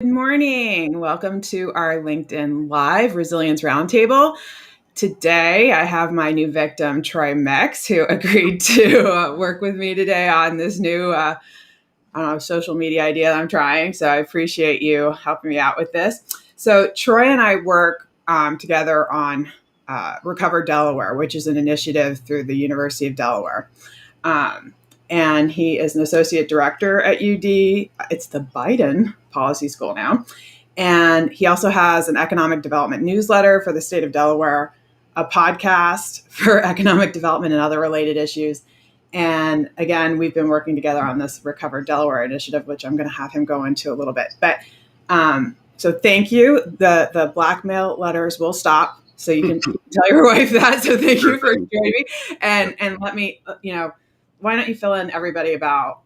Good morning. Welcome to our LinkedIn Live Resilience Roundtable. Today, I have my new victim, Troy Mex, who agreed to work with me today on this new, social media idea that I'm trying. So I appreciate you helping me out with this. So Troy and I work together on Recover Delaware, which is an initiative through the University of Delaware. And he is an associate director at UD. It's the Biden Policy School now. And he also has an economic development newsletter for the state of Delaware, a podcast for economic development and other related issues. And again, we've been working together on this Recover Delaware initiative, which I'm going to have him go into a little bit. But so thank you. The blackmail letters will stop. So you can tell your wife that. So thank you for joining me. And let me, why don't you fill in everybody about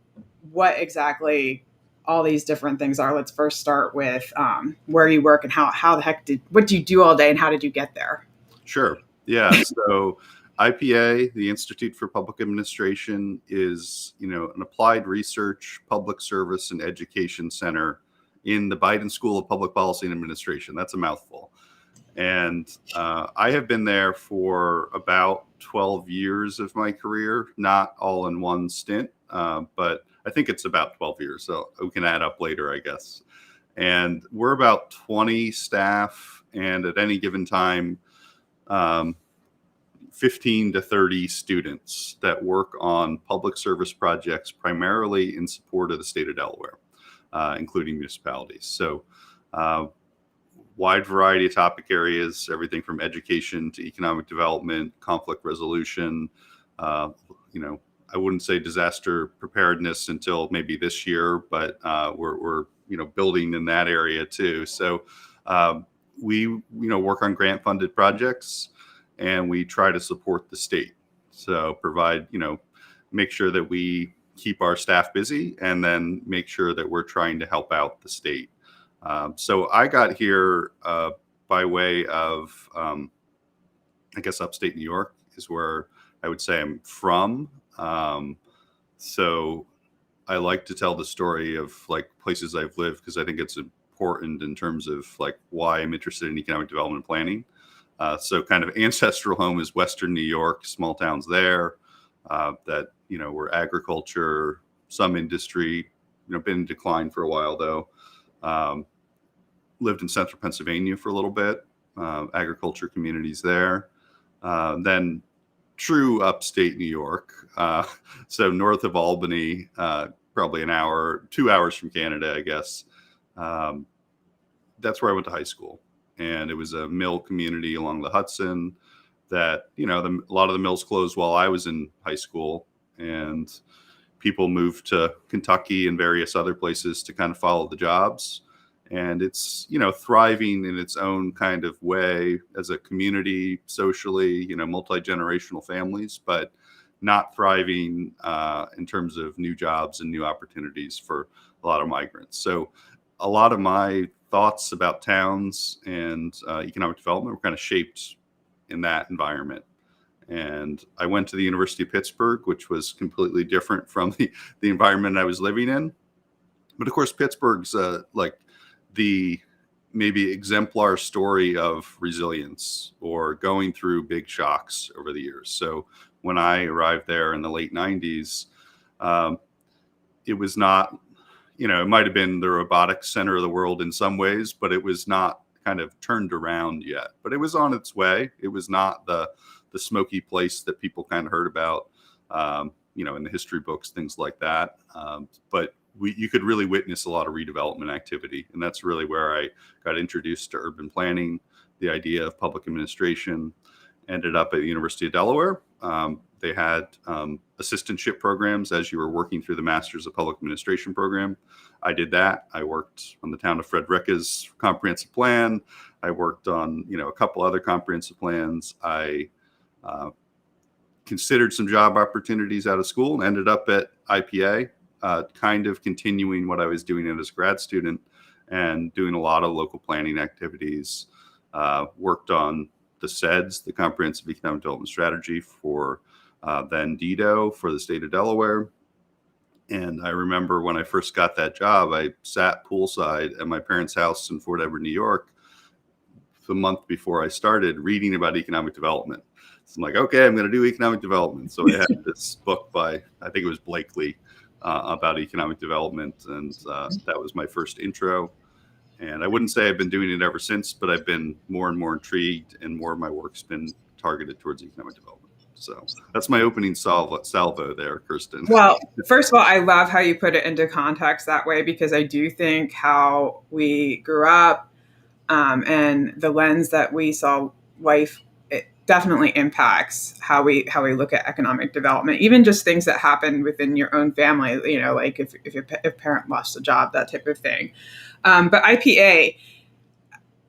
what exactly all these different things are? Let's first start with where you work and how the heck what do you do all day and how did you get there? Sure. Yeah. So IPA, the Institute for Public Administration, is, an applied research, public service, and education center in the Biden School of Public Policy and Administration. That's a mouthful. And I have been there for about 12 years of my career, not all in one stint, but I think it's about 12 years. So we can add up later, I guess. And we're about 20 staff, and at any given time, 15 to 30 students that work on public service projects, primarily in support of the state of Delaware, including municipalities. So wide variety of topic areas, everything from education to economic development, conflict resolution. I wouldn't say disaster preparedness until maybe this year, but we're building in that area too. So we work on grant funded projects, and we try to support the state. So provide, make sure that we keep our staff busy, and then make sure that we're trying to help out the state. So I got here by way of, I guess, upstate New York is where I would say I'm from. So I like to tell the story of places I've lived, because I think it's important in terms of why I'm interested in economic development planning. So kind of ancestral home is Western New York, small towns there that, were agriculture, some industry, been in decline for a while though. Lived in central Pennsylvania for a little bit, agriculture communities there. Then true upstate New York. So north of Albany, probably 2 hours from Canada, I guess. That's where I went to high school. And it was a mill community along the Hudson that, a lot of the mills closed while I was in high school. And people moved to Kentucky and various other places to kind of follow the jobs. And it's, thriving in its own kind of way as a community, socially, multi-generational families, but not thriving in terms of new jobs and new opportunities for a lot of migrants. So a lot of my thoughts about towns and economic development were kind of shaped in that environment. And I went to the University of Pittsburgh, which was completely different from the environment I was living in. But of course, Pittsburgh's the maybe exemplar story of resilience or going through big shocks over the years. So when I arrived there in the late 90s, it was not, it might have been the robotics center of the world in some ways, but it was not kind of turned around yet. But it was on its way. It was not the smoky place that people kind of heard about, in the history books, things like that. But you could really witness a lot of redevelopment activity. And that's really where I got introduced to urban planning, the idea of public administration. Ended up at the University of Delaware. They had assistantship programs as you were working through the Masters of Public Administration program. I did that. I worked on the town of Frederica's comprehensive plan. I worked on, a couple other comprehensive plans. I considered some job opportunities out of school and ended up at IPA, kind of continuing what I was doing as a grad student and doing a lot of local planning activities. Worked on the CEDS, the Comprehensive Economic Development Strategy for then DEDO for the state of Delaware. And I remember when I first got that job, I sat poolside at my parents' house in Fort Edward, New York, the month before I started reading about economic development. So I'm like, okay, I'm going to do economic development. So I had this book by, I think it was Blakely, about economic development. And that was my first intro. And I wouldn't say I've been doing it ever since, but I've been more and more intrigued, and more of my work's been targeted towards economic development. So that's my opening salvo there, Kirsten. Well, first of all, I love how you put it into context that way, because I do think how we grew up, and the lens that we saw life, it definitely impacts how we look at economic development. Even just things that happen within your own family, like if a parent lost a job, that type of thing. But IPA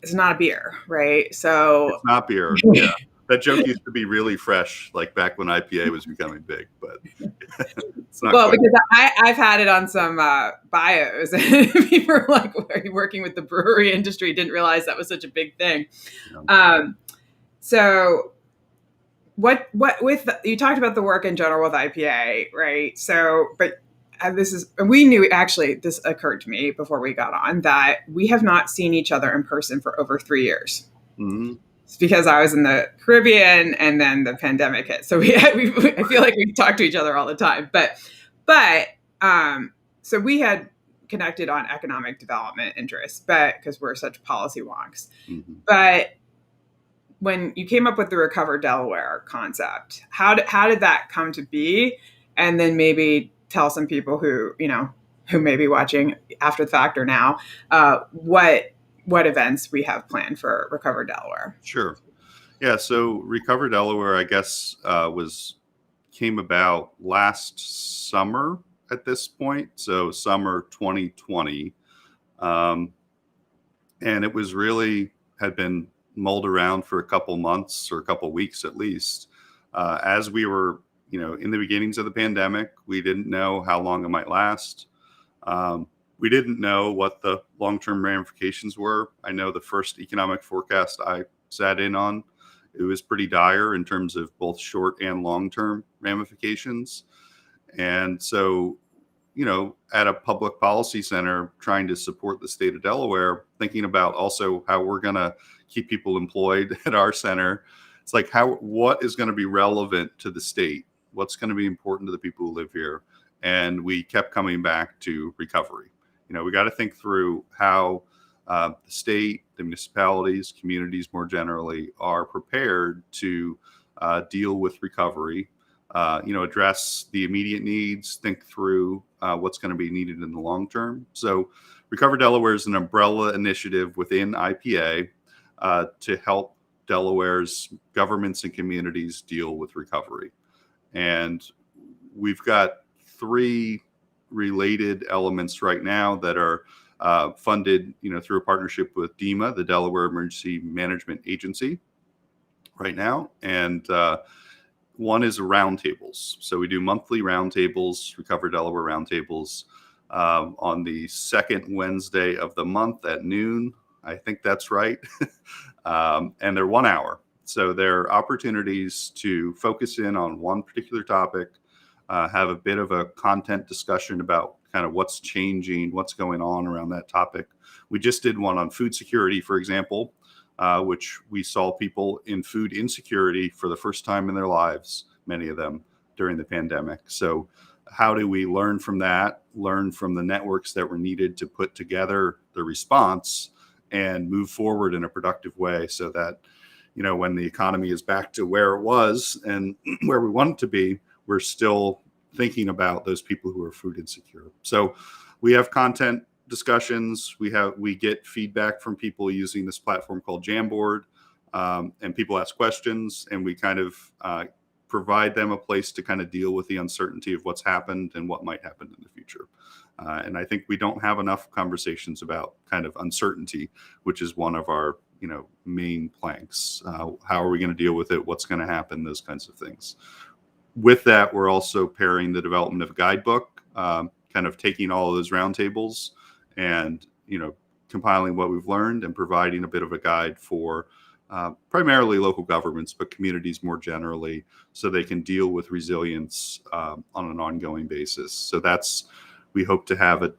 is not a beer, right? So it's not beer. Yeah. That joke used to be really fresh, like back when IPA was becoming big, but it's not. Well, because I've had it on some bios, and people were like, "Are you working with the brewery industry?" Didn't realize that was such a big thing. So, what with you talked about the work in general with IPA, right? So, but we knew, actually, this occurred to me before we got on, that we have not seen each other in person for over 3 years. Mm-hmm. It's because I was in the Caribbean and then the pandemic hit. So I feel like we talk to each other all the time. But so we had connected on economic development interests, but because we're such policy wonks. Mm-hmm. But when you came up with the Recover Delaware concept, how did that come to be? And then maybe tell some people who may be watching after the fact or now, what events we have planned for Recover Delaware. Sure. Yeah. So Recover Delaware, I guess, came about last summer at this point. So summer 2020. And it was really had been mulled around for a couple months or a couple weeks at least. As we were, in the beginnings of the pandemic, we didn't know how long it might last. We didn't know what the long-term ramifications were. I know the first economic forecast I sat in on, it was pretty dire in terms of both short and long-term ramifications. And so, at a public policy center trying to support the state of Delaware, thinking about also how we're going to keep people employed at our center. It's like, what is going to be relevant to the state? What's going to be important to the people who live here? And we kept coming back to recovery. We got to think through how the state, the municipalities, communities more generally are prepared to deal with recovery, address the immediate needs, think through what's going to be needed in the long term. So Recover Delaware is an umbrella initiative within IPA to help Delaware's governments and communities deal with recovery. And we've got 3 related elements right now that are funded, through a partnership with DEMA, the Delaware Emergency Management Agency, right now. And one is roundtables. So we do monthly roundtables, Recover Delaware roundtables, on the second Wednesday of the month at noon. I think that's right. And they're 1 hour. So they're opportunities to focus in on one particular topic, have a bit of a content discussion about kind of what's changing, what's going on around that topic. We just did one on food security, for example, which we saw people in food insecurity for the first time in their lives, many of them during the pandemic. So how do we learn from that, learn from the networks that were needed to put together the response and move forward in a productive way so that, when the economy is back to where it was and where we want it to be, we're still thinking about those people who are food insecure. So we have content discussions. We get feedback from people using this platform called Jamboard, and people ask questions, and we kind of provide them a place to kind of deal with the uncertainty of what's happened and what might happen in the future. And I think we don't have enough conversations about kind of uncertainty, which is one of our main planks. How are we going to deal with it? What's going to happen? Those kinds of things. With that, we're also pairing the development of a guidebook, kind of taking all of those roundtables and, compiling what we've learned and providing a bit of a guide for primarily local governments, but communities more generally, so they can deal with resilience on an ongoing basis. So we hope to have a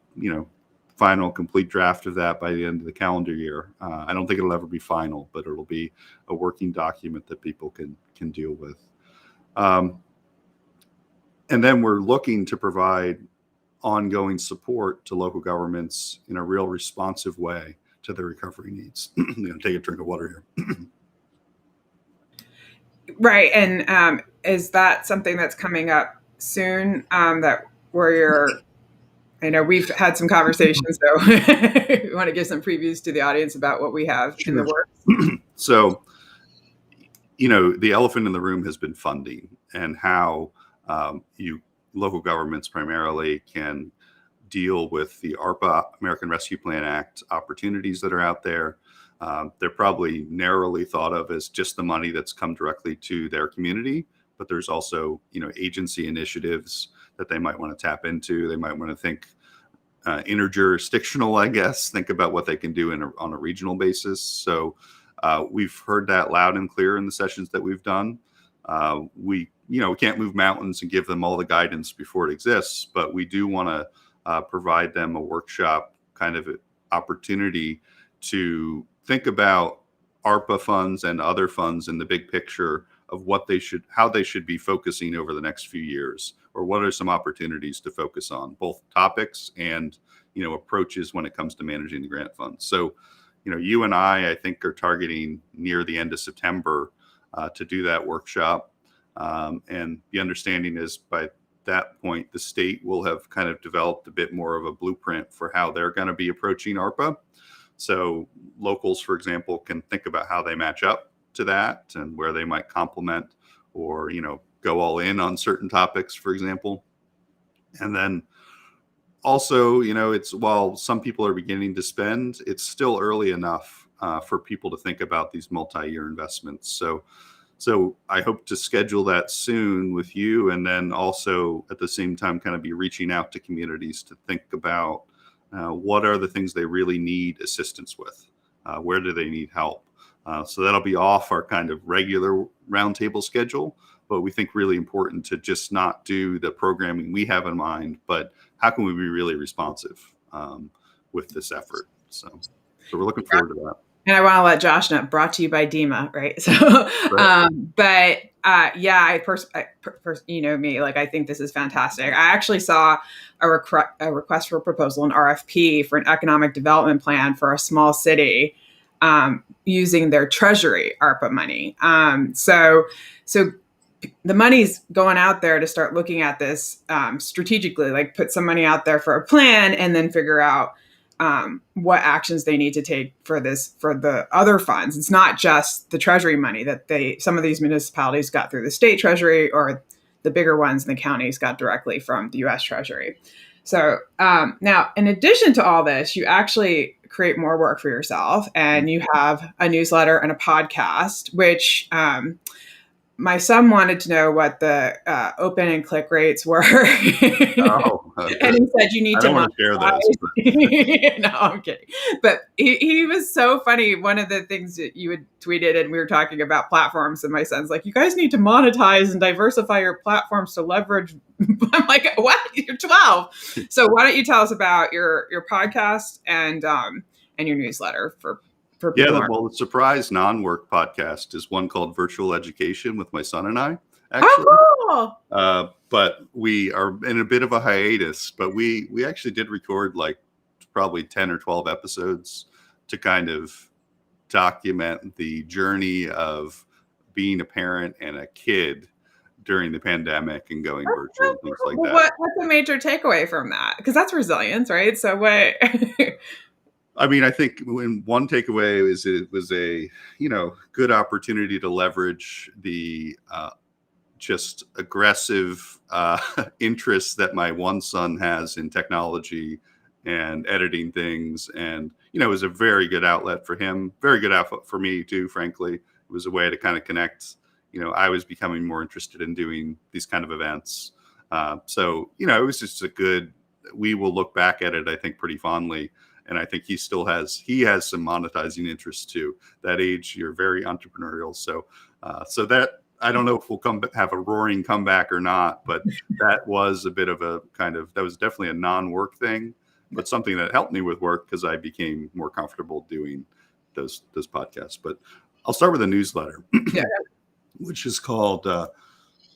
final complete draft of that by the end of the calendar year. I don't think it'll ever be final, but it'll be a working document that people can deal with. And then we're looking to provide ongoing support to local governments in a real responsive way to their recovery needs. I'm going to take a drink of water here. Right. And is that something that's coming up soon, that where I know we've had some conversations, so we want to give some previews to the audience about what we have in the works. So, the elephant in the room has been funding, and how local governments primarily can deal with the ARPA, American Rescue Plan Act opportunities that are out there. They're probably narrowly thought of as just the money that's come directly to their community, but there's also, agency initiatives that they might want to tap into. They might want to think interjurisdictional, I guess, think about what they can do on a regional basis. So we've heard that loud and clear in the sessions that we've done. We can't move mountains and give them all the guidance before it exists, but we do want to provide them a workshop kind of opportunity to think about ARPA funds and other funds in the big picture of how they should be focusing over the next few years, or what are some opportunities to focus on, both topics and approaches when it comes to managing the grant funds. So, you and I think, are targeting near the end of September to do that workshop, and the understanding is by that point the state will have kind of developed a bit more of a blueprint for how they're going to be approaching ARPA. So locals, for example, can think about how they match up to that and where they might complement or, go all in on certain topics, for example. And then also, while some people are beginning to spend, it's still early enough for people to think about these multi-year investments. So I hope to schedule that soon with you, and then also at the same time kind of be reaching out to communities to think about what are the things they really need assistance with? Where do they need help? So that'll be off our kind of regular roundtable schedule, but we think really important to just not do the programming we have in mind, but how can we be really responsive with this effort? So we're looking forward to that. And I want to let Josh know, brought to you by DEMA, right? So, right. you know me, I think this is fantastic. I actually saw a request for proposal, an RFP for an economic development plan for a small city, using their treasury ARPA money. So the money's going out there to start looking at this strategically, put some money out there for a plan and then figure out what actions they need to take for the other funds. It's not just the treasury money that some of these municipalities got through the state treasury, or the bigger ones in the counties got directly from the U.S. Treasury. So now, in addition to all this, you actually create more work for yourself, and you have a newsletter and a podcast, which my son wanted to know what the open and click rates were. And he said, you need to want to share this. No, I'm kidding. But he was so funny. One of the things that you had tweeted, and we were talking about platforms, and my son's like, you guys need to monetize and diversify your platforms to leverage. I'm like, what? You're 12. So why don't you tell us about your podcast and your newsletter for Yeah, well, the surprise non-work podcast is one called Virtual Education with my son and I, actually. Oh, cool. But we are in a bit of a hiatus, but we actually did record probably 10 or 12 episodes to kind of document the journey of being a parent and a kid during the pandemic and going virtual and things like that. What's a major takeaway from that? Because that's resilience, right? So what... I mean, I think one takeaway is it was a, good opportunity to leverage the just aggressive interests that my one son has in technology and editing things. And, it was a very good outlet for him, very good outlet for me too, frankly. It was a way to kind of connect. I was becoming more interested in doing these kind of events. So, it was just we will look back at it, I think, pretty fondly And I think he has some monetizing interests too. That age, you're very entrepreneurial. So that, I don't know if we'll have a roaring comeback or not, but that was a bit of that was definitely a non-work thing, but something that helped me with work because I became more comfortable doing those podcasts. But I'll start with a newsletter, which is called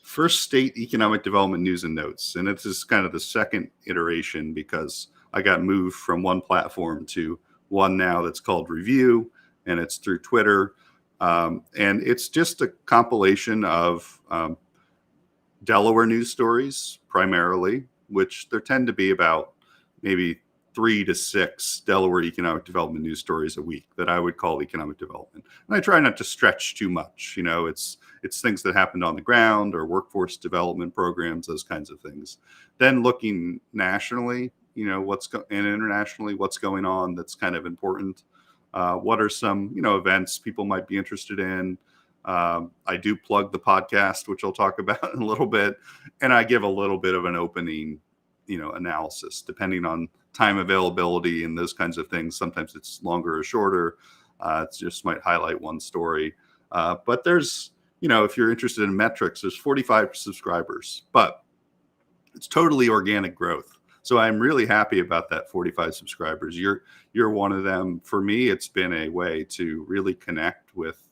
First State Economic Development News and Notes. And it's just kind of the second iteration because I got moved from one platform to one now that's called Review, and it's through Twitter. And it's just a compilation of Delaware news stories primarily, which there tend to be about maybe 3 to 6 Delaware economic development news stories a week that I would call economic development. And I try not to stretch too much. It's things that happened on the ground or workforce development programs, those kinds of things. Then looking nationally, and internationally, what's going on that's kind of important. What are some, events people might be interested in? I do plug the podcast, which I'll talk about in a little bit. And I give a little bit of an opening, analysis depending on time availability and those kinds of things. Sometimes it's longer or shorter. It just might highlight one story. But there's, if you're interested in metrics, there's 45 subscribers, but it's totally organic growth. So I'm really happy about that 45 subscribers. You're one of them. For me, it's been a way to really connect with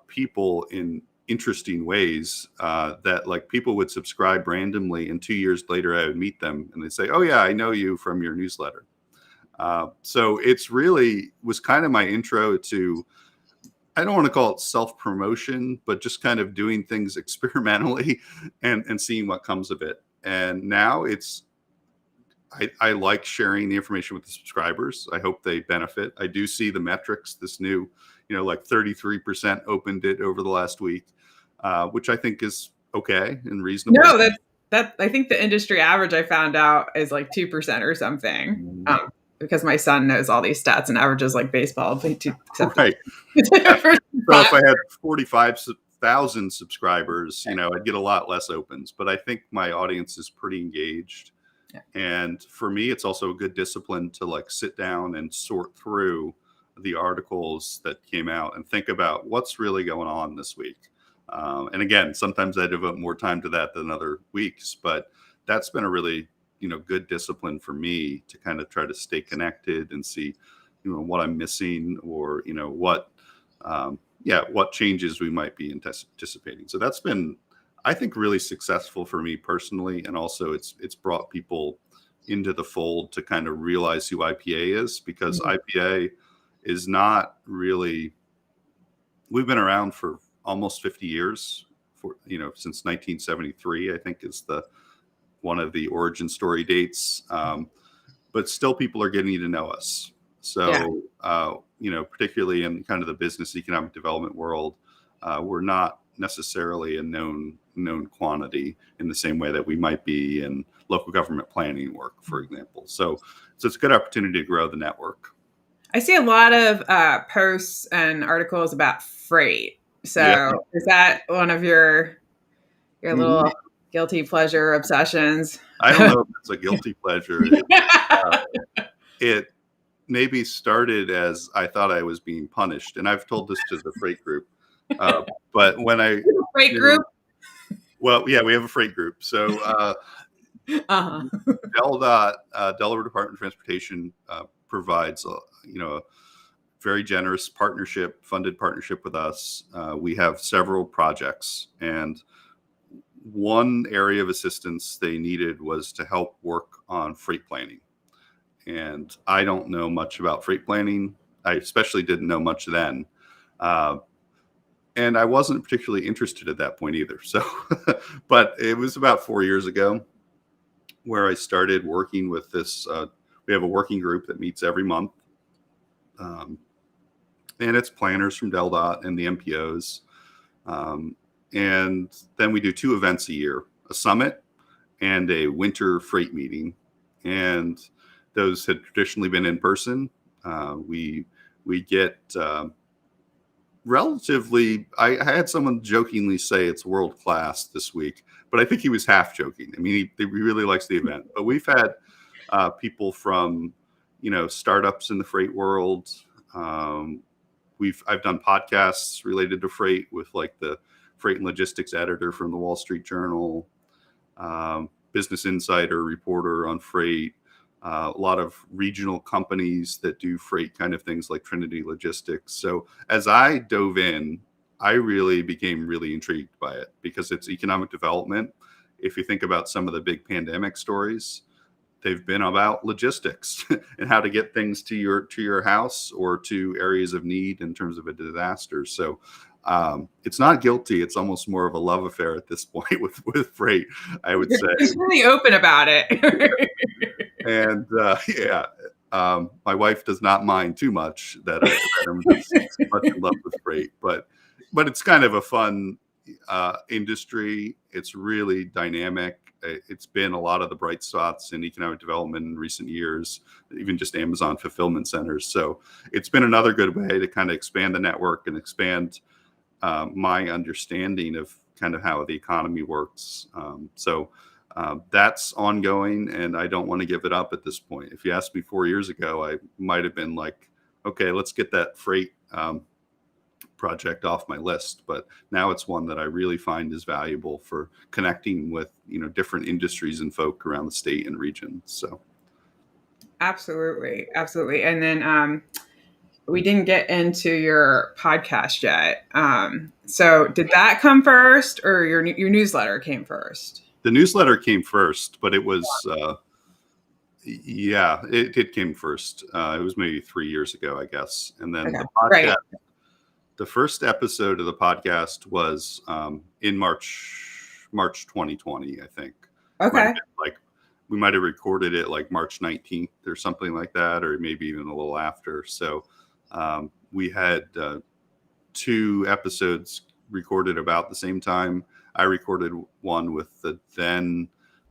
people in interesting ways that like people would subscribe randomly, and 2 years later I would meet them and they'd say, "Oh yeah, I know you from your newsletter." So it's really was kind of my intro to, I don't want to call it self-promotion, but just kind of doing things experimentally and seeing what comes of it. And now I like sharing the information with the subscribers. I hope they benefit. I do see the metrics, this new, like 33% opened it over the last week, which I think is okay and reasonable. No, that I think the industry average I found out is like 2% or something. Because my son knows all these stats and averages like baseball. Right. So if I had 45,000 subscribers, I'd get a lot less opens. But I think my audience is pretty engaged. Yeah. And for me, it's also a good discipline to like sit down and sort through the articles that came out and think about what's really going on this week. And again, sometimes I devote more time to that than other weeks, but that's been a really, good discipline for me to kind of try to stay connected and see, what I'm missing or, what changes we might be anticipating. So that's been, I think, really successful for me personally. And also it's brought people into the fold to kind of realize who IPA is, because IPA is not really, we've been around for almost 50 years since 1973, I think is one of the origin story dates. But still people are getting to know us. So, particularly in kind of the business economic development world, we're not necessarily a known quantity in the same way that we might be in local government planning work, for example. So it's a good opportunity to grow the network. I see a lot of posts and articles about freight. So is that one of your little guilty pleasure obsessions? I don't know if it's a guilty pleasure. It maybe started as I thought I was being punished, and I've told this to the freight group. But when freight group? Well, yeah, we have a freight group. So Delaware Department of Transportation provides a very generous funded partnership with us. We have several projects, and one area of assistance they needed was to help work on freight planning. And I don't know much about freight planning. I especially didn't know much then. And I wasn't particularly interested at that point either. So, but it was about 4 years ago where I started working with this. We have a working group that meets every month. And it's planners from DelDOT and the MPOs. And then we do 2 events a year, a summit and a winter freight meeting. And those had traditionally been in person. We get relatively, I had someone jokingly say it's world class this week, but I think he was half joking. I mean, he really likes the event. But we've had people from, startups in the freight world. I've done podcasts related to freight with like the freight and logistics editor from the Wall Street Journal, Business Insider reporter on freight, a lot of regional companies that do freight kind of things like Trinity Logistics. So as I dove in, I really became really intrigued by it because it's economic development. If you think about some of the big pandemic stories, they've been about logistics and how to get things to your house or to areas of need in terms of a disaster. So it's not guilty. It's almost more of a love affair at this point with freight, I would say. You're really open about it. And my wife does not mind too much that I'm just much in love with freight, but it's kind of a fun industry. It's really dynamic. It's been a lot of the bright spots in economic development in recent years, even just Amazon fulfillment centers. So it's been another good way to kind of expand the network and expand my understanding of kind of how the economy works. So that's ongoing, and I don't want to give it up at this point. If you asked me 4 years ago, I might have been like, okay, let's get that freight project off my list, but now it's one that I really find is valuable for connecting with different industries and folk around the state and region. So absolutely. And then we didn't get into your podcast yet. So did that come first, or your newsletter came first? The newsletter came first, but it was it came first. It was maybe 3 years ago, I guess, and then the podcast. Right. The first episode of the podcast was in March 2020, I think. Okay. We might have recorded it like March 19th or something like that, or maybe even a little after. So we had 2 episodes recorded about the same time. I recorded one with the then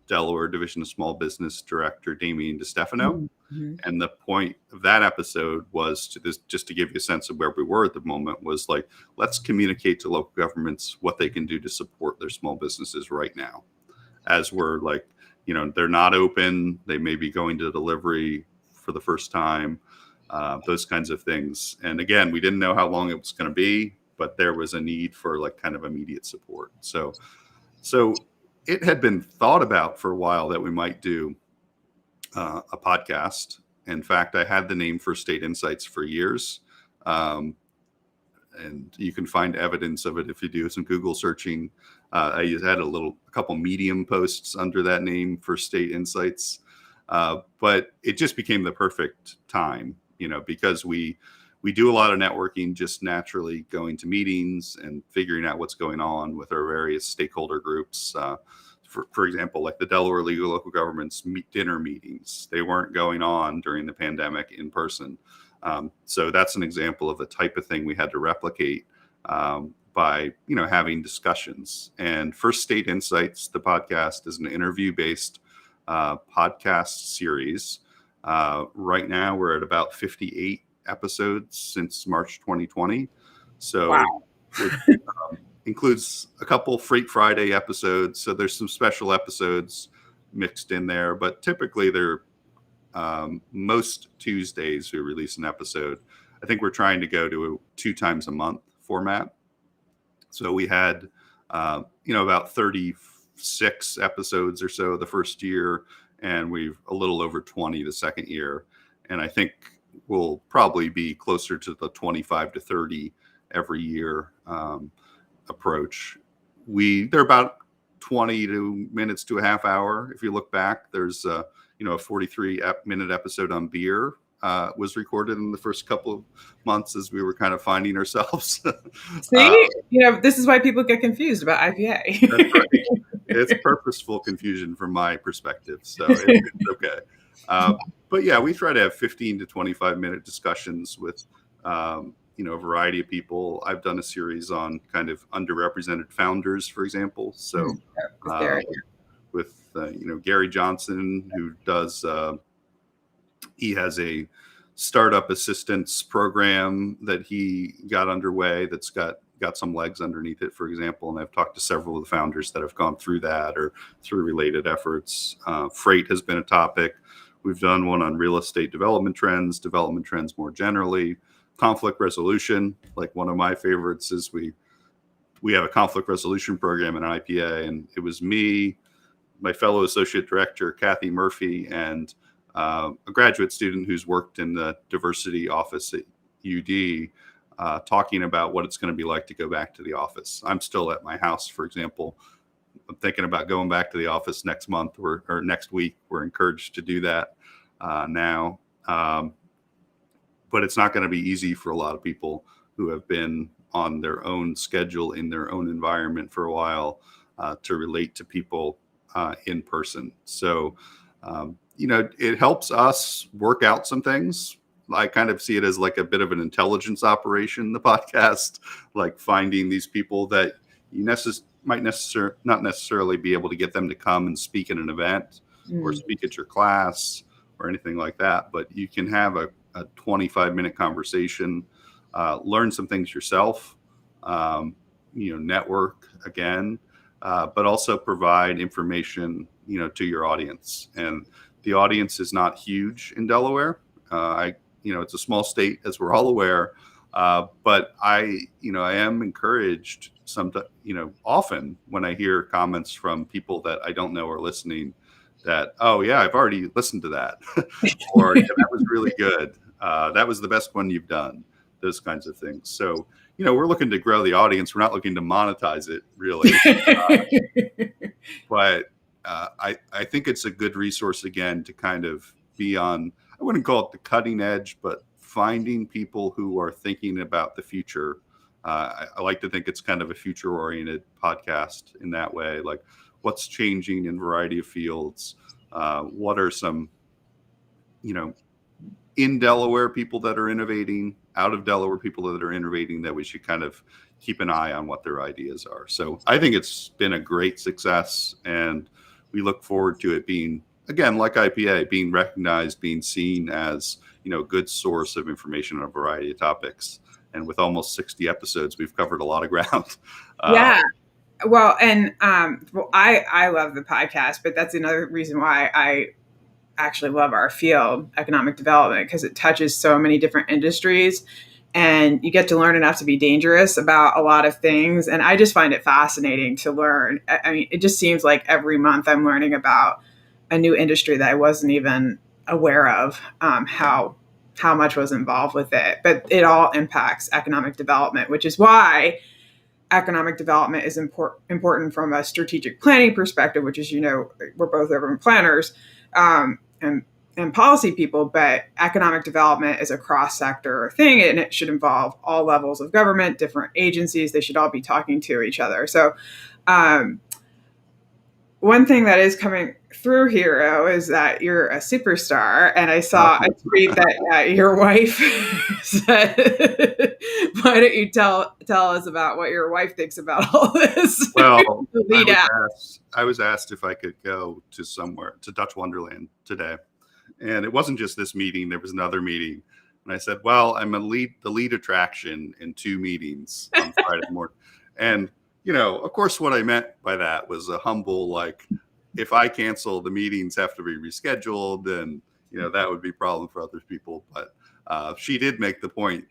Delaware Division of Small Business Director, Damien DeStefano. Mm-hmm. And the point of that episode was just to give you a sense of where we were at the moment, was like, let's communicate to local governments what they can do to support their small businesses right now. As we're like, they're not open, they may be going to delivery for the first time, those kinds of things. And again, we didn't know how long it was going to be, but there was a need for like kind of immediate support. So it had been thought about for a while that we might do a podcast. In fact, I had the name First State Insights for years. And you can find evidence of it if you do some Google searching. I had a couple Medium posts under that name, First State Insights. But it just became the perfect time, because we do a lot of networking, just naturally going to meetings and figuring out what's going on with our various stakeholder groups. For example, like the Delaware League of Local Governments dinner meetings, they weren't going on during the pandemic in person. So that's an example of the type of thing we had to replicate by having discussions. And First State Insights, the podcast, is an interview-based podcast series. Right now, we're at about 58 episodes since March 2020. So wow. It includes a couple Freight Friday episodes. So there's some special episodes mixed in there, but typically they're most Tuesdays we release an episode. I think we're trying to go to a 2 times a month format. So we had, about 36 episodes or so the first year, and we've a little over 20 the second year. And I think we'll probably be closer to the 25 to 30 every year approach. They're about 20 minutes to a half hour. If you look back, there's a 43-minute episode on beer was recorded in the first couple of months as we were kind of finding ourselves. See, this is why people get confused about IPA. That's right. It's purposeful confusion from my perspective, so it's okay. But yeah, we try to have 15 to 25-minute discussions with a variety of people. I've done a series on kind of underrepresented founders, for example. So with Gary Johnson, who does he has a startup assistance program that he got underway that's got some legs underneath it, for example. And I've talked to several of the founders that have gone through that or through related efforts. Freight has been a topic. We've done one on real estate development trends more generally, conflict resolution. Like one of my favorites is we have a conflict resolution program in IPA, and it was me, my fellow associate director, Kathy Murphy, and a graduate student who's worked in the diversity office at UD, talking about what it's going to be like to go back to the office. I'm still at my house, for example. I'm thinking about going back to the office next month or next week. We're encouraged to do that now. But it's not going to be easy for a lot of people who have been on their own schedule in their own environment for a while to relate to people in person. So, it helps us work out some things. I kind of see it as like a bit of an intelligence operation, the podcast, like finding these people that you might not necessarily be able to get them to come and speak at an event or speak at your class or anything like that. But you can have a 25-minute conversation, learn some things yourself, network again, but also provide information, to your audience. And the audience is not huge in Delaware. It's a small state, as we're all aware. But I am encouraged often when I hear comments from people that I don't know are listening that, oh yeah, I've already listened to that, or yeah, that was really good. That was the best one you've done. Those kinds of things. So, we're looking to grow the audience. We're not looking to monetize it really. But I think it's a good resource again to kind of be on, I wouldn't call it the cutting edge, but finding people who are thinking about the future. I like to think it's kind of a future oriented podcast in that way. Like what's changing in a variety of fields. What are some, in Delaware people that are innovating, out of Delaware people that are innovating, that we should kind of keep an eye on what their ideas are. So I think it's been a great success, and we look forward to it being, again, like IPA, being recognized, being seen as, a good source of information on a variety of topics. And with almost 60 episodes, we've covered a lot of ground. Yeah. Well, and I love the podcast, but that's another reason why I actually love our field, economic development, because it touches so many different industries and you get to learn enough to be dangerous about a lot of things. And I just find it fascinating to learn. I mean, it just seems like every month I'm learning about a new industry that I wasn't even aware of, how much was involved with it. But it all impacts economic development, which is why economic development is important from a strategic planning perspective, which is, we're both urban planners. And policy people, but economic development is a cross-sector thing, and it should involve all levels of government, different agencies. They should all be talking to each other. So one thing that is coming through here is that you're a superstar, and I saw a tweet that your wife said, why don't you tell us about what your wife thinks about all this? Well, I was asked if I could go to somewhere, to Dutch Wonderland today. And it wasn't just this meeting. There was another meeting. And I said, well, I'm the lead attraction in 2 meetings on Friday morning. And, of course, what I meant by that was a humble, like, if I cancel, the meetings have to be rescheduled, then, that would be a problem for other people. But she did make the point.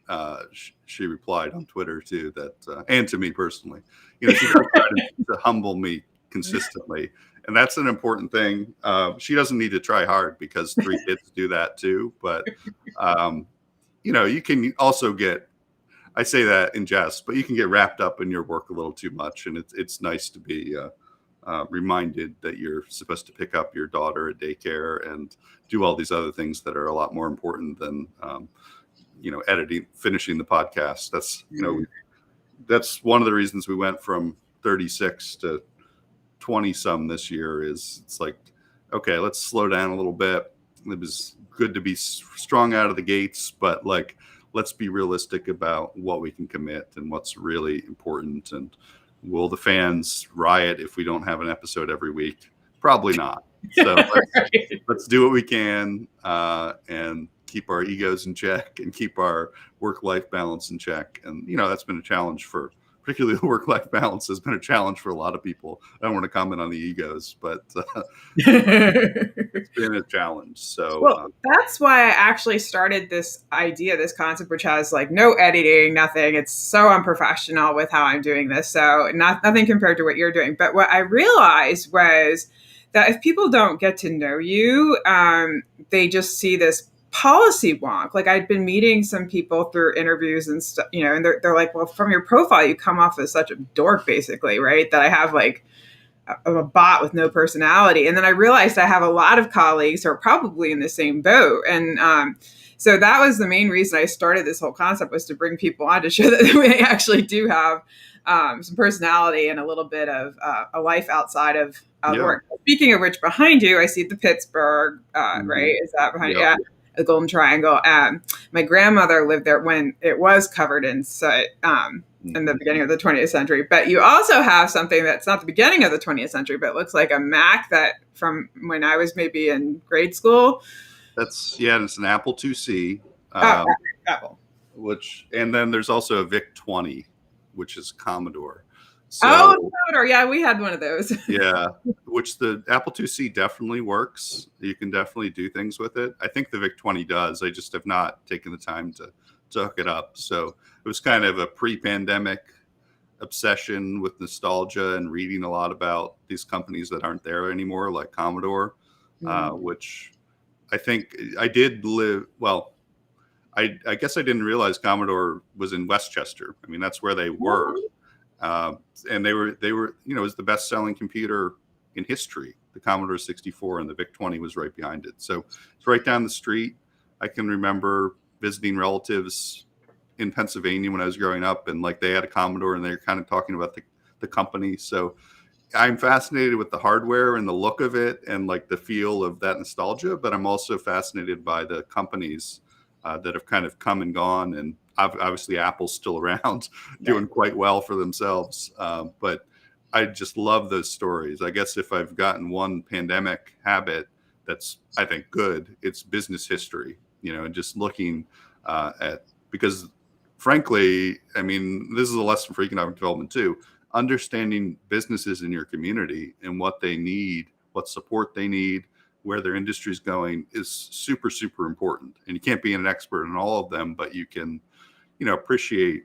She replied on Twitter too, that, and to me personally, she does try to humble me consistently. And that's an important thing. She doesn't need to try hard because 3 kids do that too. But, you can also I say that in jest, but you can get wrapped up in your work a little too much. And it's nice to be reminded that you're supposed to pick up your daughter at daycare and do all these other things that are a lot more important than, finishing the podcast. That's, that's one of the reasons we went from 36 to 20 some this year. Is it's like, okay, let's slow down a little bit. It was good to be strong out of the gates, but like, let's be realistic about what we can commit and what's really important. And will the fans riot if we don't have an episode every week? Probably not. So let's do what we can and keep our egos in check and keep our work-life balance in check. And, that's been a challenge for particularly the work-life balance has been a challenge for a lot of people. I don't want to comment on the egos, but it's been a challenge. So Well, that's why I actually started this idea, this concept, which has like no editing, nothing. It's so unprofessional with how I'm doing this. So nothing compared to what you're doing. But what I realized was that if people don't get to know you, they just see this policy wonk. Like I'd been meeting some people through interviews and stuff, and they're like, well, from your profile, you come off as such a dork, basically, right? That I have like a bot with no personality. And then I realized I have a lot of colleagues who are probably in the same boat. And so that was the main reason I started this whole concept, was to bring people on to show that they actually do have some personality and a little bit of a life outside of work. Speaking of which, behind you, I see the Pittsburgh, right? Is that behind you? Yeah. The Golden Triangle. My grandmother lived there when it was covered in soot in the beginning of the 20th century. But you also have something that's not the beginning of the 20th century, but looks like a Mac that from when I was maybe in grade school. It's an Apple IIc. Apple. And then there's also a VIC-20, which is Commodore. So, Commodore. Yeah, we had one of those. Yeah, which the Apple IIc definitely works. You can definitely do things with it. I think the VIC-20 does. I just have not taken the time to hook it up. So it was kind of a pre-pandemic obsession with nostalgia and reading a lot about these companies that aren't there anymore, like Commodore, which I think I did live. Well, I guess I didn't realize Commodore was in Westchester. I mean, that's where they were. And they were, it was the best selling computer in history. The Commodore 64, and the VIC-20 was right behind it. So it's right down the street. I can remember visiting relatives in Pennsylvania when I was growing up, and like they had a Commodore and they were kind of talking about the company. So I'm fascinated with the hardware and the look of it and like the feel of that nostalgia, but I'm also fascinated by the companies that have kind of come and gone. And obviously Apple's still around doing quite well for themselves. But I just love those stories. I guess if I've gotten one pandemic habit that's, I think, good, it's business history, and just looking at, because frankly, I mean, this is a lesson for economic development too, understanding businesses in your community and what they need, what support they need, where their industry is going is super, super important. And you can't be an expert in all of them, but you can, appreciate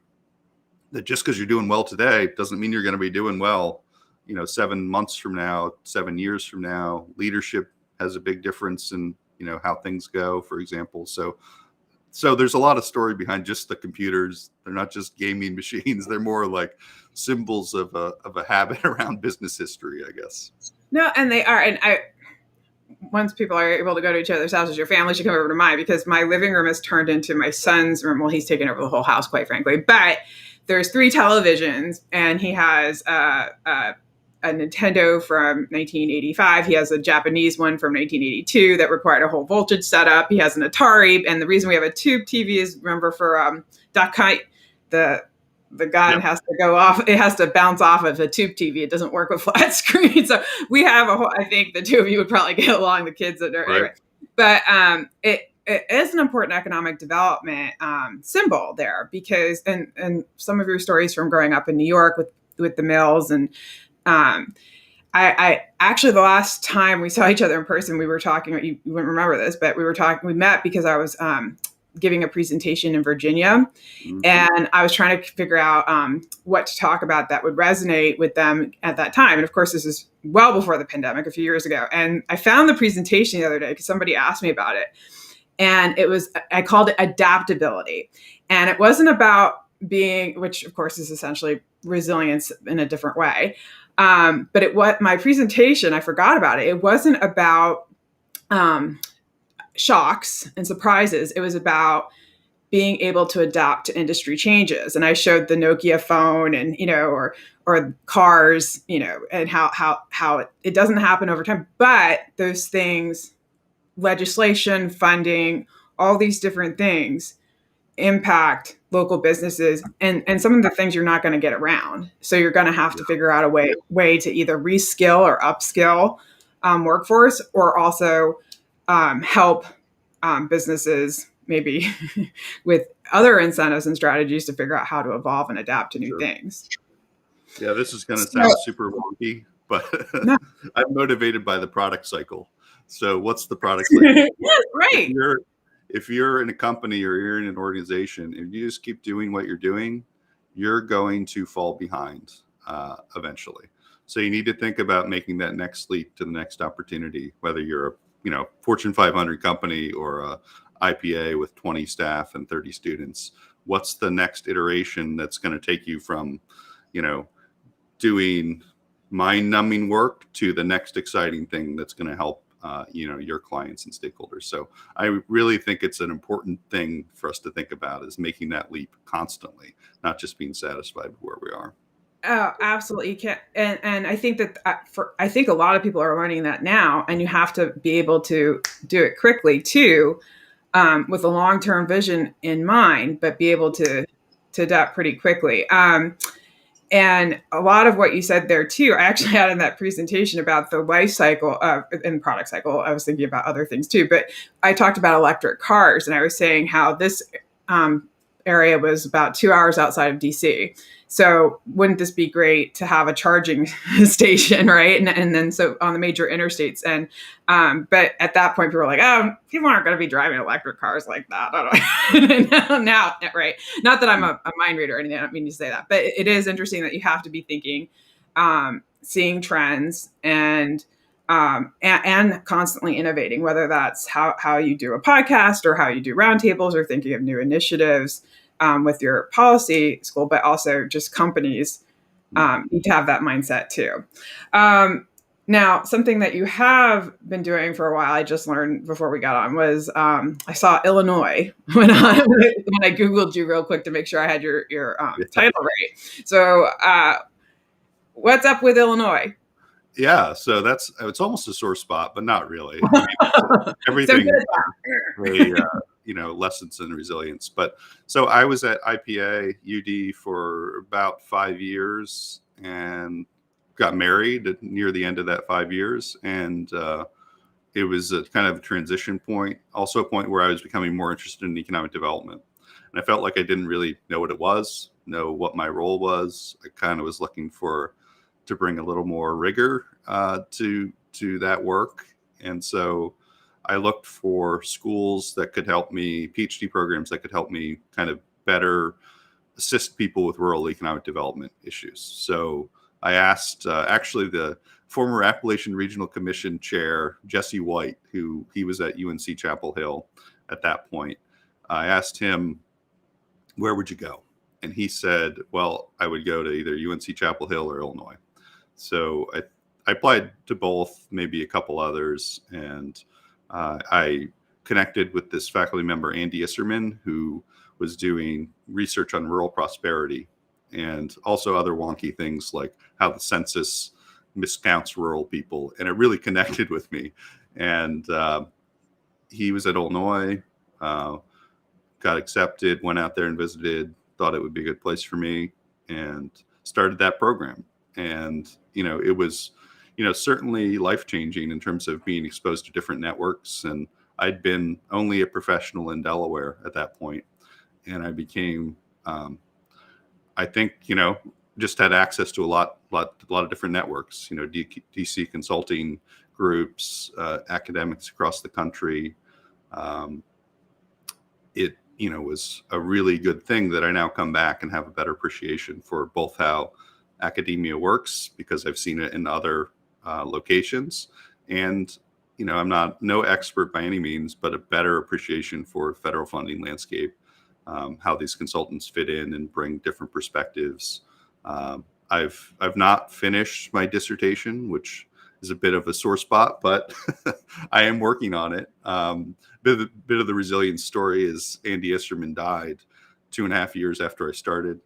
that just because you're doing well today doesn't mean you're going to be doing well, 7 months from now, 7 years from now. Leadership has a big difference in, how things go, for example. So there's a lot of story behind just the computers. They're not just gaming machines. They're more like symbols of a habit around business history, I guess. No, and they are. And once people are able to go to each other's houses, your family should come over to mine, because my living room has turned into my son's room. Well, he's taken over the whole house, quite frankly. But there's 3 televisions, and he has a Nintendo from 1985. He has a Japanese one from 1982 that required a whole voltage setup. He has an Atari. And the reason we have a tube TV is, remember, for Duck Hunt, the gun has to go off. It has to bounce off of a tube TV. It doesn't work with flat screen. So we have a whole, I think the two of you would probably get along, the kids that are, anyway. But it is an important economic development symbol there, because, and some of your stories from growing up in New York with the mills, and I actually, the last time we saw each other in person, we were talking, you wouldn't remember this, but we met because I was giving a presentation in Virginia, and I was trying to figure out what to talk about that would resonate with them at that time. And of course, this is well before the pandemic, a few years ago. And I found the presentation the other day because somebody asked me about it. And I called it adaptability. And it wasn't about being, which of course is essentially resilience in a different way. But my presentation, I forgot about it. It wasn't about shocks and surprises. It was about being able to adapt to industry changes. And I showed the Nokia phone and, or cars, and how it doesn't happen over time, but those things, legislation, funding, all these different things impact local businesses, and some of the things you're not going to get around. So you're going to have to figure out a way to either reskill or upskill workforce, or also help businesses maybe with other incentives and strategies to figure out how to evolve and adapt to new things. Yeah, this is going to So, sound super wonky, but no. I'm motivated by the product cycle. So what's the product cycle? If Right. you're if you're in a company or you're in an organization and you just keep doing what you're doing, you're going to fall behind eventually. So you need to think about making that next leap to the next opportunity, whether you're a Fortune 500 company or a IPA with 20 staff and 30 students. What's the next iteration that's going to take you from, you know, doing mind-numbing work to the next exciting thing that's going to help your clients and stakeholders. So I really think it's an important thing for us to think about, is making that leap constantly, not just being satisfied with where we are. Oh, absolutely. You can't, and I think that I think a lot of people are learning that now, and you have to be able to do it quickly too, with a long term vision in mind, but be able to adapt pretty quickly. And a lot of what you said there too, I actually had in that presentation about the life cycle and product cycle. I was thinking about other things too, but I talked about electric cars, and I was saying how this area was about 2 hours outside of DC. So wouldn't this be great to have a charging station, right? And then so on the major interstates. And but at that point, people were like, "Oh, people aren't going to be driving electric cars like that." I don't know. now, right? Not that I'm a mind reader or anything. I don't mean to say that, but it is interesting that you have to be thinking, seeing trends, and constantly innovating. Whether that's how you do a podcast or how you do roundtables or thinking of new initiatives with your policy school, but also just companies need to have that mindset too. Now, something that you have been doing for a while, I just learned before we got on, was I saw Illinois when I Googled you real quick to make sure I had your title right. So, what's up with Illinois? Yeah, so it's almost a sore spot, but not really. I mean, everything really, lessons in resilience. But so I was at IPA UD for about 5 years and got married near the end of that 5 years, and it was a kind of a transition point, also a point where I was becoming more interested in economic development, and I felt like I didn't really know what it was, know what my role was. I kind of was looking to bring a little more rigor to that work, and so I looked for schools that could help me, PhD programs that could help me kind of better assist people with rural economic development issues. So I asked actually the former Appalachian Regional Commission chair, Jesse White, who he was at UNC Chapel Hill at that point. I asked him, where would you go? And he said, well, I would go to either UNC Chapel Hill or Illinois. So I applied to both, maybe a couple others, and I connected with this faculty member, Andy Isserman, who was doing research on rural prosperity and also other wonky things like how the census miscounts rural people. And it really connected with me. And he was at Illinois, got accepted, went out there and visited, thought it would be a good place for me, and started that program. And, it was, certainly life-changing in terms of being exposed to different networks. And I'd been only a professional in Delaware at that point. And I became, I think, just had access to a lot of different networks, DC consulting groups, academics across the country. It, was a really good thing that I now come back and have a better appreciation for both how academia works, because I've seen it in other locations, and I'm no expert by any means, but a better appreciation for federal funding landscape, how these consultants fit in and bring different perspectives. I've not finished my dissertation, which is a bit of a sore spot, but I am working on it. Bit of the resilience story is Andy Isserman died 2.5 years after I started,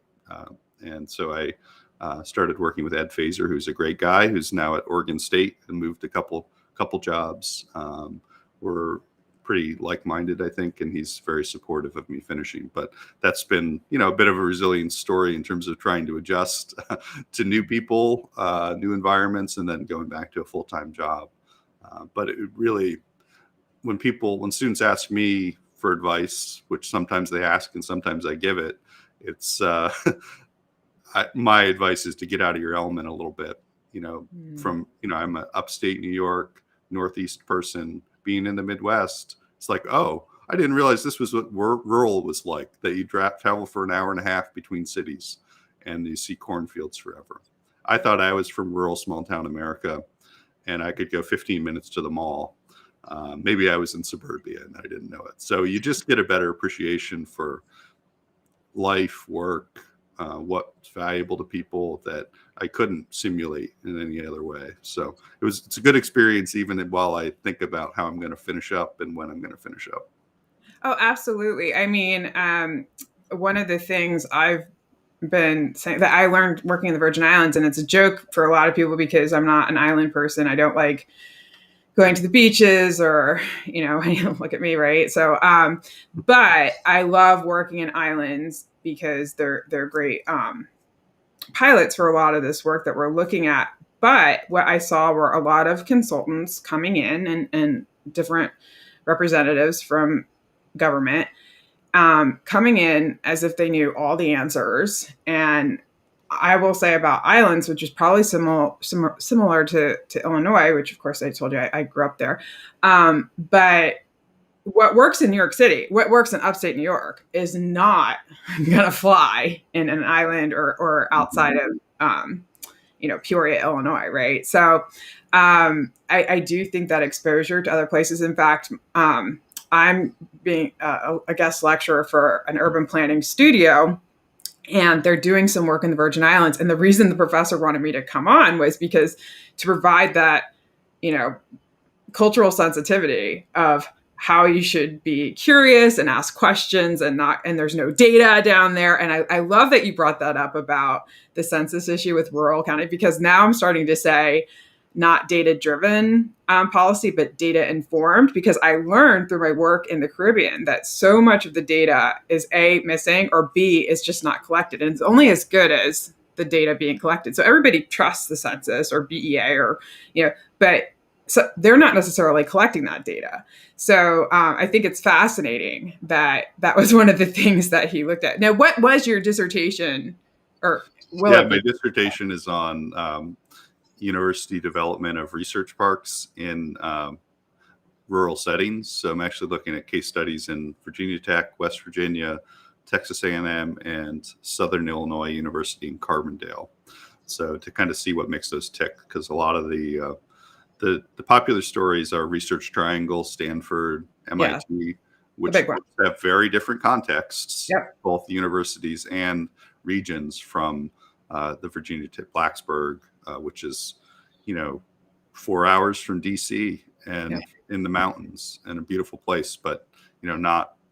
and so I started working with Ed Fazer, who's a great guy, who's now at Oregon State and moved a couple jobs. We're pretty like-minded, I think, and he's very supportive of me finishing. But that's been, a bit of a resilience story in terms of trying to adjust to new people, new environments, and then going back to a full-time job. But it really, when students ask me for advice, which sometimes they ask and sometimes I give it, it's my advice is to get out of your element a little bit. Mm. I'm an upstate New York, Northeast person. Being in the Midwest, it's like, oh, I didn't realize this was what rural was like, that you travel for an hour and a half between cities and you see cornfields forever. I thought I was from rural small town America and I could go 15 minutes to the mall. Maybe I was in suburbia and I didn't know it. So you just get a better appreciation for life, work, what's valuable to people that I couldn't simulate in any other way. So it's a good experience, even while I think about how I'm going to finish up and when I'm going to finish up. Oh, absolutely. I mean, one of the things I've been saying that I learned working in the Virgin Islands, and it's a joke for a lot of people because I'm not an island person. I don't like going to the beaches or, look at me, right? So, but I love working in islands because they're great pilots for a lot of this work that we're looking at. But what I saw were a lot of consultants coming in and different representatives from government coming in as if they knew all the answers. And I will say about islands, which is probably similar to Illinois, which of course I told you I grew up there. But what works in New York City, what works in upstate New York is not going to fly in an island or outside of, Peoria, Illinois. Right. So I do think that exposure to other places, in fact, I'm being a guest lecturer for an urban planning studio, and they're doing some work in the Virgin Islands. And the reason the professor wanted me to come on was because to provide that, cultural sensitivity of how you should be curious and ask questions and there's no data down there. And I love that you brought that up about the census issue with rural county, because now I'm starting to say, not data-driven policy, but data-informed, because I learned through my work in the Caribbean that so much of the data is A, missing, or B, is just not collected. And it's only as good as the data being collected. So everybody trusts the census or BEA but so they're not necessarily collecting that data. So I think it's fascinating that was one of the things that he looked at. Now, what was your dissertation? My dissertation is on university development of research parks in rural settings. So I'm actually looking at case studies in Virginia Tech, West Virginia, Texas A&M, and Southern Illinois University in Carbondale. So to kind of see what makes those tick, because a lot of the popular stories are Research Triangle, Stanford, MIT, which have very different contexts, both universities and regions, from the Virginia Tech Blacksburg, which is, 4 hours from DC and in the mountains, and a beautiful place, but,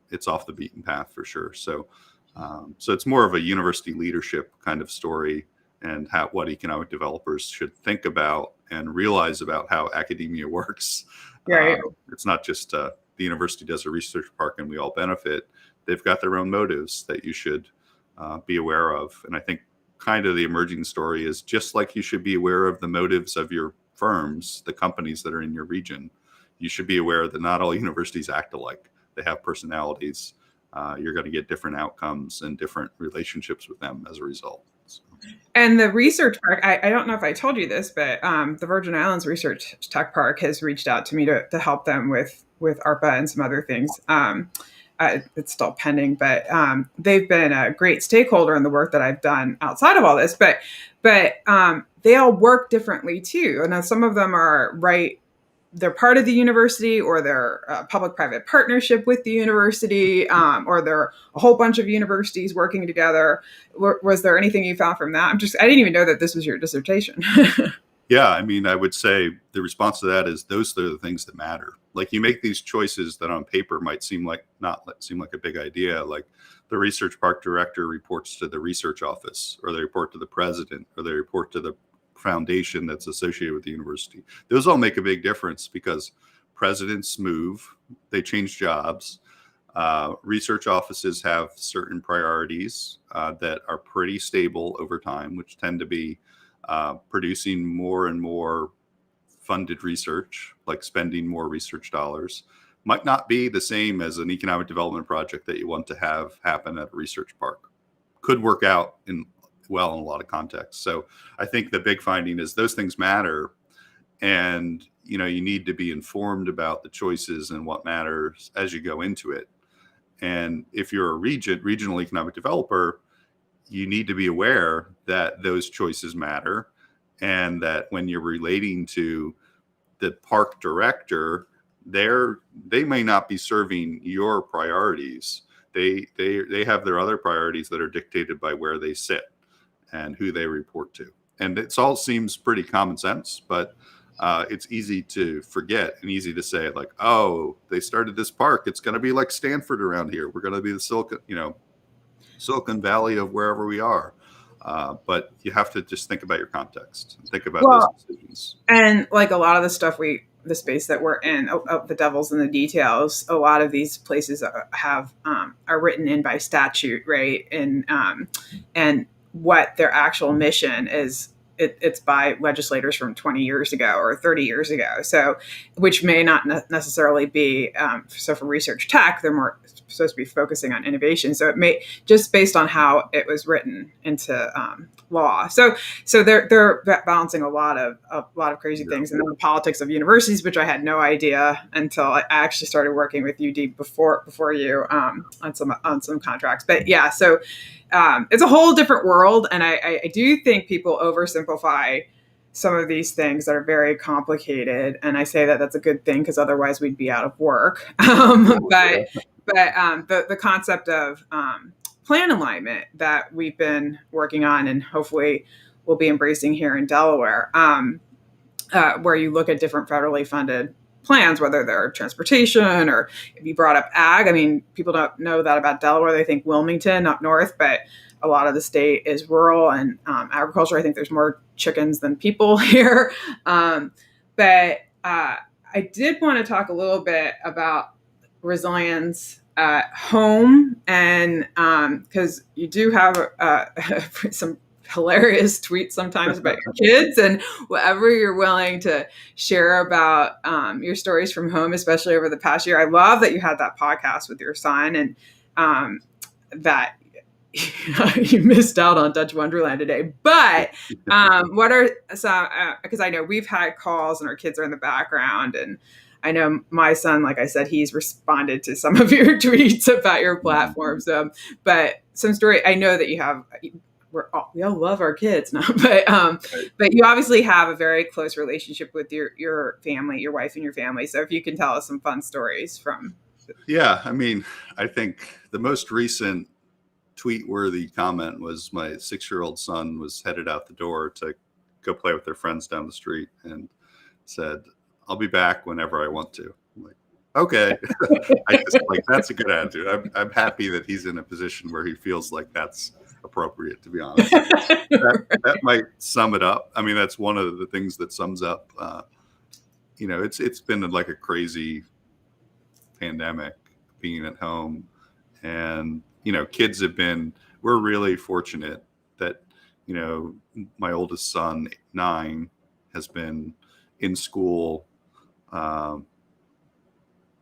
it's off the beaten path for sure. So, so it's more of a university leadership kind of story, and what economic developers should think about and realize about how academia works. Right. It's not just the university does a research park and we all benefit. They've got their own motives that you should be aware of. And I think kind of the emerging story is, just like you should be aware of the motives of your firms, the companies that are in your region, you should be aware that not all universities act alike. They have personalities. You're going to get different outcomes and different relationships with them as a result. So. And the research park, I don't know if I told you this, but the Virgin Islands Research Tech Park has reached out to me to help them with ARPA and some other things. It's still pending, but they've been a great stakeholder in the work that I've done outside of all this. But they all work differently too. And some of them are they're part of the university, or they're a public-private partnership with the university, or they're a whole bunch of universities working together. Was there anything you found from that? I didn't even know that this was your dissertation. Yeah, I mean, I would say the response to that is those are the things that matter. Like, you make these choices that on paper might seem like a big idea. Like, the research park director reports to the research office, or they report to the president, or they report to the foundation that's associated with the university. Those all make a big difference, because presidents move, they change jobs. Research offices have certain priorities that are pretty stable over time, which tend to be producing more and more funded research, like spending more research dollars. Might not be the same as an economic development project that you want to have happen at a research park. Could work out in well in a lot of contexts. So I think the big finding is those things matter, and you need to be informed about the choices and what matters as you go into it. And if you're a regional economic developer, you need to be aware that those choices matter, and that when you're relating to the park director, they may not be serving your priorities. They have their other priorities that are dictated by where they sit and who they report to. And it all seems pretty common sense, but it's easy to forget and easy to say, like, oh, they started this park, it's going to be like Stanford around here. We're going to be the Silicon Valley of wherever we are. But you have to just think about your context and think about those decisions. And like a lot of the stuff the space that we're in, the devil's in the details. A lot of these places are written in by statute, right? And what their actual mission is. It's by legislators from 20 years ago or 30 years ago. So, which may not necessarily be, so for research tech, they're more supposed to be focusing on innovation. So it may, just based on how it was written into law. So they're balancing a lot of crazy things, and then the politics of universities, which I had no idea until I actually started working with UD before you on some contracts. But yeah, so it's a whole different world, and I do think people oversimplify some of these things that are very complicated, and I say that that's a good thing because otherwise we'd be out of work. But the concept of plan alignment that we've been working on and hopefully we'll be embracing here in Delaware, where you look at different federally funded plans, whether they're transportation or if you brought up ag. I mean, people don't know that about Delaware. They think Wilmington up north, but a lot of the state is rural and agriculture. I think there's more chickens than people here. But I did want to talk a little bit about resilience at home, and because you do have some hilarious tweets sometimes about your kids, and whatever you're willing to share about your stories from home, especially over the past year. I love that you had that podcast with your son, and that you missed out on Dutch Wonderland today. But what are some, because I know we've had calls and our kids are in the background, and I know my son, like I said, he's responded to some of your tweets about your platforms. But some story, I know that you have, we all love our kids now, but you obviously have a very close relationship with your family, your wife and your family. So if you can tell us some fun stories from. Yeah, I mean, I think the most recent tweet-worthy comment was my 6-year-old son was headed out the door to go play with their friends down the street and said, "I'll be back whenever I want to." I'm like, okay. I just like, that's a good attitude. I'm happy that he's in a position where he feels like that's appropriate, to be honest. That might sum it up. I mean, that's one of the things that sums up, it's been like a crazy pandemic being at home, and, kids we're really fortunate that, my oldest son, 9, has been in school a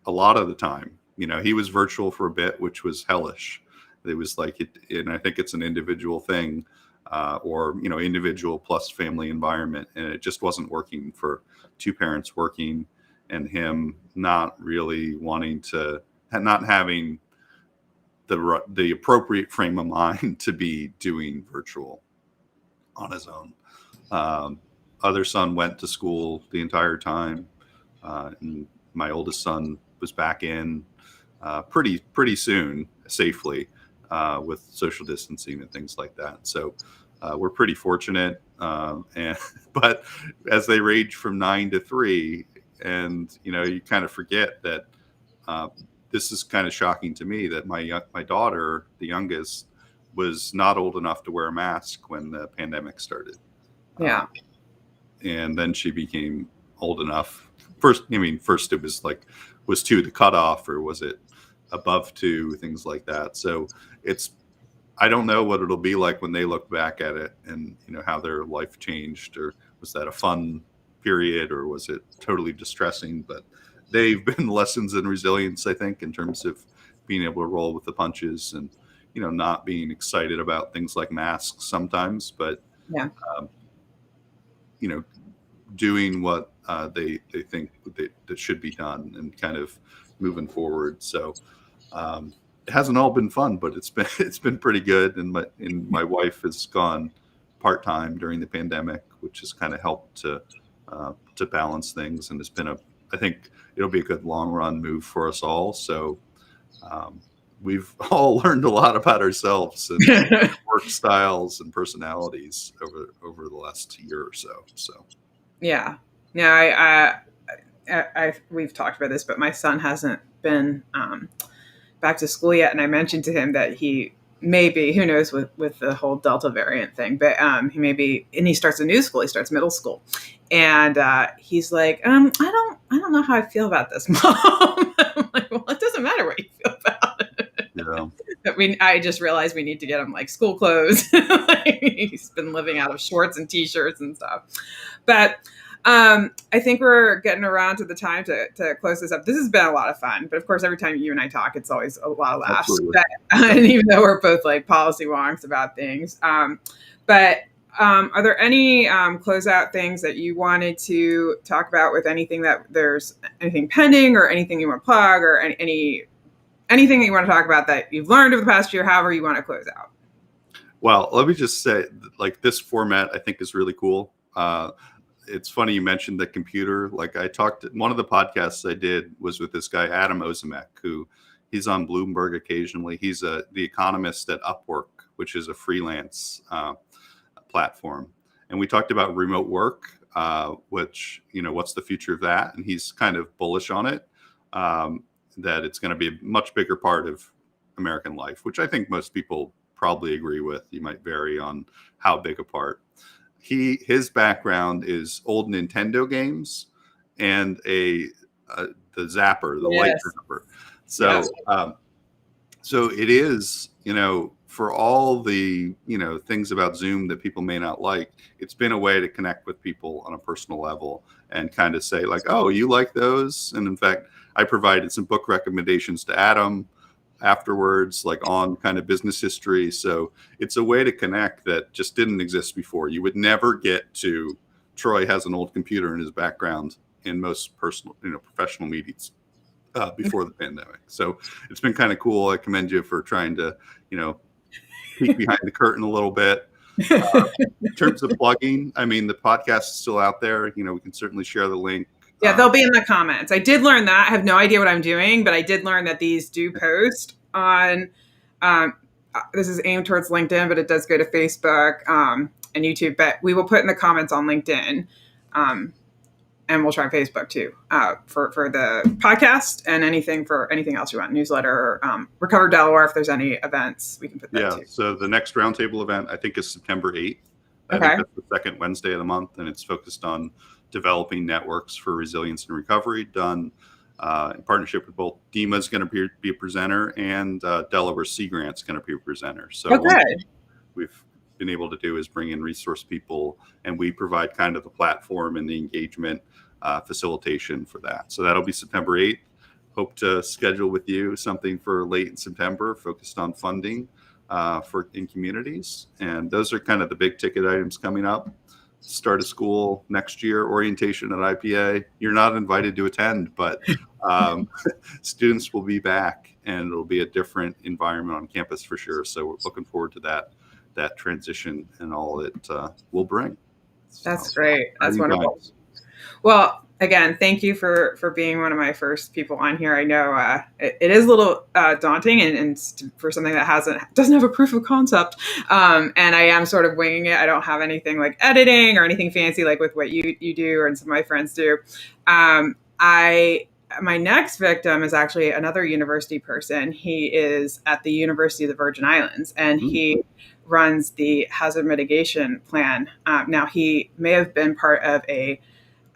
lot of the time. He was virtual for a bit, which was hellish. It was like and I think it's an individual thing, or individual plus family environment, and it just wasn't working for 2 parents working and him not really wanting to, not having the appropriate frame of mind to be doing virtual on his own. Other son went to school the entire time, and my oldest son was back in pretty soon, safely, with social distancing and things like that. So we're pretty fortunate. But as they range from 9 to 3, and you kind of forget that this is kind of shocking to me that my daughter, the youngest, was not old enough to wear a mask when the pandemic started. Yeah. And then she became old enough. First it was like, was 2 the cutoff, or was it above 2, things like that. So I don't know what it'll be like when they look back at it and, how their life changed, or was that a fun period, or was it totally distressing? But they've been lessons in resilience, I think, in terms of being able to roll with the punches and, not being excited about things like masks sometimes, but Yeah. Doing what they think that should be done and kind of moving forward. So it hasn't all been fun, but it's been pretty good. And my wife has gone part-time during the pandemic, which has kind of helped to balance things, and I think it'll be a good long run move for us all. So we've all learned a lot about ourselves and work styles and personalities over the last year or so. So Yeah. We've talked about this, but my son hasn't been back to school yet, and I mentioned to him that he maybe, who knows with the whole Delta variant thing, but he maybe, and he starts a new school, he starts middle school, and he's like, I don't know how I feel about this, Mom. I'm like, well, it doesn't matter what you feel about it. yeah. But I just realized we need to get him like school clothes. Like, he's been living out of shorts and t-shirts and stuff. But I think we're getting around to the time to close this up. This has been a lot of fun, but of course, every time you and I talk, it's always a lot of laughs. But, and even though we're both like policy wonks about things, but are there any closeout things that you wanted to talk about with anything that there's anything pending or anything you want to plug or anything that you want to talk about that you've learned over the past year, however you want to close out? Well, let me just say, like, this format I think is really cool. It's funny you mentioned the computer. Like, one of the podcasts I did was with this guy, Adam Ozimek, who he's on Bloomberg occasionally. He's the economist at Upwork, which is a freelance platform. And we talked about remote work, which, what's the future of that? And he's kind of bullish on it, that it's going to be a much bigger part of American life, which I think most people probably agree with. You might vary on how big a part. His background is old Nintendo games and the zapper, the light zapper. So, so it is, for all the, things about Zoom that people may not like, it's been a way to connect with people on a personal level and kind of say like, oh, you like those? And in fact, I provided some book recommendations to Adam afterwards, like on kind of business history. So it's a way to connect that just didn't exist before. You would never get to, Troy has an old computer in his background in most personal, professional meetings before the pandemic. So it's been kind of cool. I commend you for trying to, peek behind the curtain a little bit. In terms of plugging, I mean, the podcast is still out there. We can certainly share the link. Yeah, they'll be in the comments. I did learn that. I have no idea what I'm doing, but I did learn that these do post on, this is aimed towards LinkedIn, but it does go to Facebook and YouTube. But we will put in the comments on LinkedIn, and we'll try Facebook too, for the podcast and anything else you want, newsletter, Recover Delaware, if there's any events, we can put that too. So the next Roundtable event, I think, is September 8th. I think that's the second Wednesday of the month, and it's focused on developing networks for resilience and recovery, done in partnership with both DEMA is going to be a presenter, and Delaware Sea Grant's going to be a presenter. So what we've been able to do is bring in resource people, and we provide kind of the platform and the engagement facilitation for that. So that'll be September 8th. Hope to schedule with you something for late in September focused on funding in communities. And those are kind of the big ticket items coming up. Start of school next year, orientation at IPA. You're not invited to attend, but students will be back, and it'll be a different environment on campus for sure. So we're looking forward to that transition and all it will bring. That's great. That's wonderful. Well, again, thank you for being one of my first people on here. I know it is a little daunting and for something that doesn't have a proof of concept. And I am sort of winging it. I don't have anything like editing or anything fancy like with what you do and some of my friends do. My next victim is actually another university person. He is at the University of the Virgin Islands, and he runs the hazard mitigation plan. Now, he may have been part of a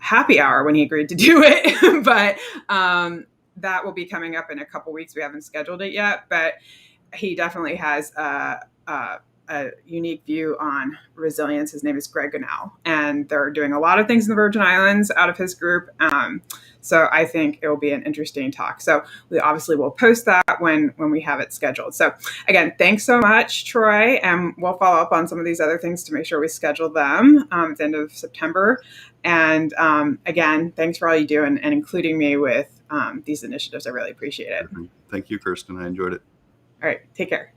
happy hour when he agreed to do it, but that will be coming up in a couple weeks. We haven't scheduled it yet, but he definitely has a a unique view on resilience. His name is Greg Gunnell, and they're doing a lot of things in the Virgin Islands out of his group. So I think it will be an interesting talk. So we obviously will post that when we have it scheduled. So again, thanks so much, Troy, and we'll follow up on some of these other things to make sure we schedule them at the end of September. And again, thanks for all you do and including me with these initiatives. I really appreciate it. Thank you, Kirsten. I enjoyed it. All right, take care.